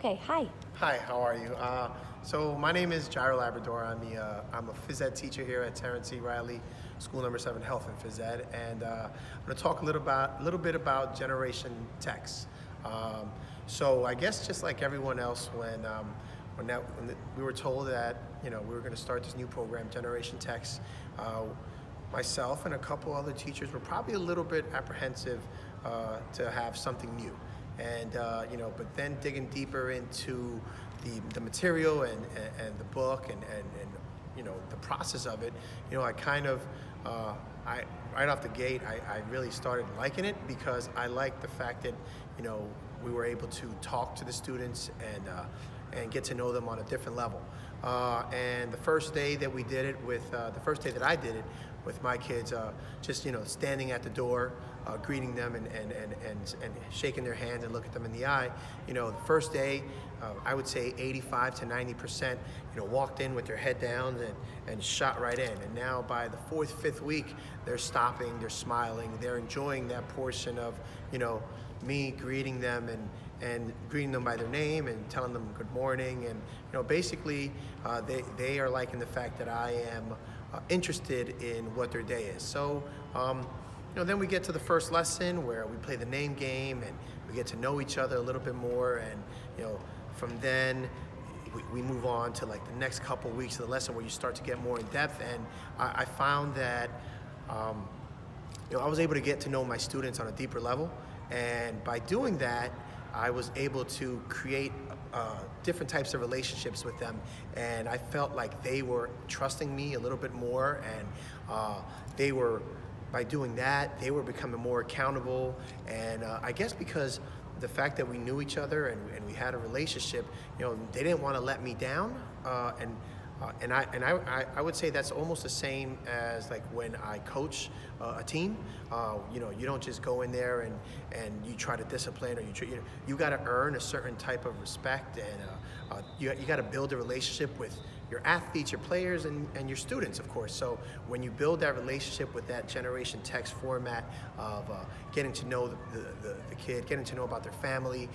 Okay, hi. Hi, how are you? So my name is Jairo Labrador. I'm a phys ed teacher here at Terrence C. Riley School Number 7 Health and Phys Ed, and I'm going to talk a little bit about Generation Text. So I guess just like everyone else, we were told that we were going to start this new program, Generation Text, myself and a couple other teachers were probably a little bit apprehensive to have something new. And but then digging deeper into the material and the book and the process of it, I kind of I right off the gate I really started liking it because I liked the fact that we were able to talk to the students and get to know them on a different level. And the first day that we did it the first day that I did it with my kids, just standing at the door, greeting them and shaking their hand and look at them in the eye. The first day, I would say 85 to 90%, walked in with their head down and shot right in. And now by the fourth, fifth week, they're stopping, they're smiling, they're enjoying that portion of me greeting them and greeting them by their name and telling them good morning. And basically they are liking the fact that I am interested in what their day is. So then we get to the first lesson where we play the name game and we get to know each other a little bit more, and from then we move on to like the next couple weeks of the lesson where you start to get more in depth. And I found that I was able to get to know my students on a deeper level, and by doing that I was able to create different types of relationships with them, and I felt like they were trusting me a little bit more, and by doing that, they were becoming more accountable. And I guess because the fact that we knew each other and we had a relationship, they didn't want to let me down, and I would say that's almost the same as like when I coach a team. You don't just go in there and you try to discipline, or you got to earn a certain type of respect, and you got to build a relationship with your athletes, your players, and your students, of course. So when you build that relationship with that Generation Text format of getting to know the kid, getting to know about their family,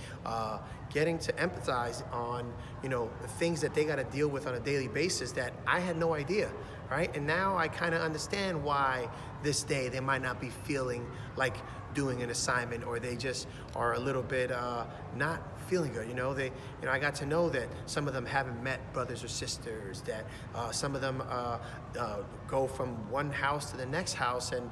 getting to empathize on the things that they got to deal with on a daily basis that I had no idea, right? And now I kind of understand why this day they might not be feeling like doing an assignment, or they just are a little bit not feeling good. I got to know that some of them haven't met brothers or sisters, that some of them go from one house to the next house and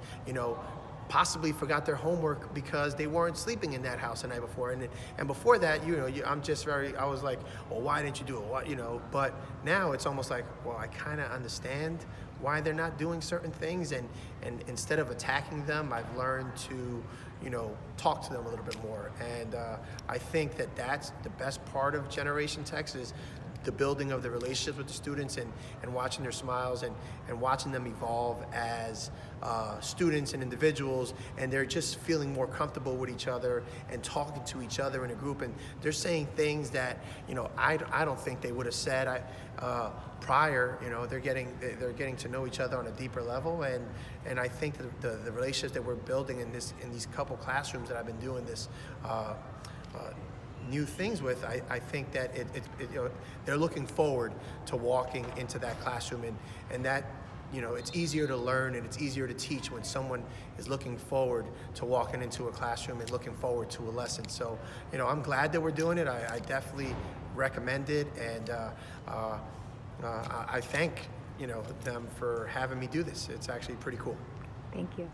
possibly forgot their homework because they weren't sleeping in that house the night before. And before that, I was like, well, why didn't you do it? But now it's almost like, well, I kind of understand why they're not doing certain things, and instead of attacking them, I've learned to talk to them a little bit more. And I think that that's the best part of Generation Text, is the building of the relationships with the students, and watching their smiles and watching them evolve as students and individuals, and they're just feeling more comfortable with each other and talking to each other in a group, and they're saying things that I don't think they would have said prior. They're getting to know each other on a deeper level, and I think that the relationships that we're building in these couple classrooms that I've been doing this new things with, I think that they're looking forward to walking into that classroom, and that it's easier to learn and it's easier to teach when someone is looking forward to walking into a classroom and looking forward to a lesson. So I'm glad that we're doing it. I definitely recommend it, and I thank them for having me do this. It's actually pretty cool. Thank you.